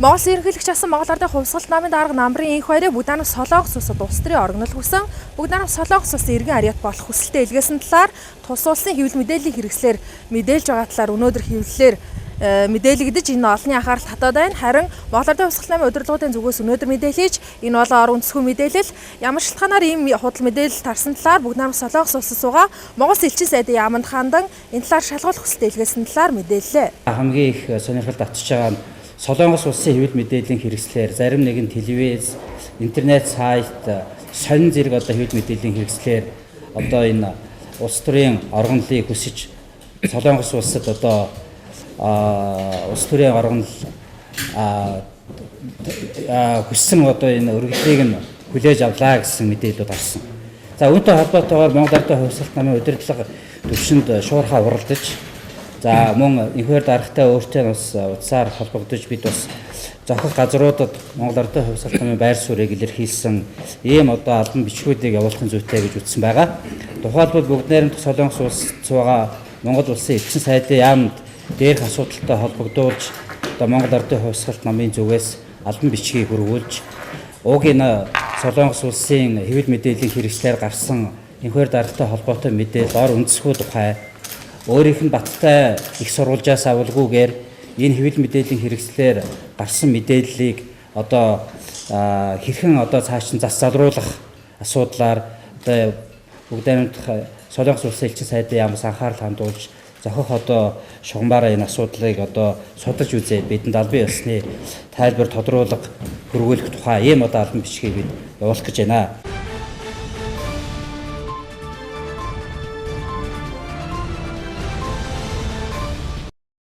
Монгол ерөнхийлөгч асан Монгол Ардын хувьсгалт намын дарга намрын энх хоёрыг Бүгдаанах Солонгос улсад улс төрийн оргнол хүсэн Бүгдаанах Солонгос улсын иргэн ариат болох хүсэлтэд илгээсэн талаар тус улсын хэвлэл мэдээллийн хэрэгслэр мэдээлж байгаа талаар өнөөдөр хэвлэлээр мэдээлэгдэж энэ олонний анхаарал татаад байна. Харин Монгол Ардын хувьсгалт намын удирдлагын зүгээс өнөөдөр мэдээлж энэ бол ор үндэсгүй мэдээлэл ямар шалтгаанаар ийм худал мэдээлэл тарсан талаар Бүгдаанах Солонгос улсад суугаа Монгол элчин сайдын яамд хандан энэ талаар шалгуулах хүсэлтэд илгээсэн талаар мэдээллээ. Хамгийн их сонирхол татж байгаа нь Солонгос улсын хэвлэл мэдээллийн хэрэгслэр зарим нэгэн телевиз, интернет сайт, сонин зэрэг хэвлэл мэдээллийн хэрэгслэр энэ улс төрийн оргонлыг хүсэж Солонгос улсад улс төрийн оргонол хүссэн энэ өргөдлийг нь хүлээж авлаа гэсэн мэдээлэлүүд гарсан. За үүнтэй холбоотойгоор Монгол Ардын хувьсгалт намын удирдлага төвшөнд шуурхаа уралдаж мөн энэхээр даргатай өөртөө бас утсаар холбогдож бид бас зохих газруудад Монгол Ардын хувьсгалт намын байр суурийг илэрхийлсэн ийм албан бичгүүдийг явуулахын зүйтэй гэж үзсэн байгаа. Тухайлбал бүгд найрамдах Солонгос улсад суугаа Монгол улсын элчин сайдын яамд дээрх асуудалтай холбогдуулж Монгол Ардын хувьсгалт намын зүгээс албан бичгийг хөрвүүлж уг энэ Солонгос улсын хэвлэл мэдээллийн хэрэгслээр гарсан энэхээр даргатай холбоотой мэдээлэл ор үндэсгүй тухай өөрийнх нь баттай их сурвалжаас авалгүйгээр энэ хэвлэл мэдээллийн хэрэгслээр гарсан мэдээллийг хэрхэн цааш нь зас залруулах асуудлаар бүгд найрамдах Солонгос улсын элчин сайдын яамаас анхаарал хандуулж зохих шугамбаараа энэ асуудлыг судалж үзээд бидэнд албан ёсны тайлбар тодруулга хөрвүүлэх тухай ийм албан бичгийг бид явуулах гэж байна.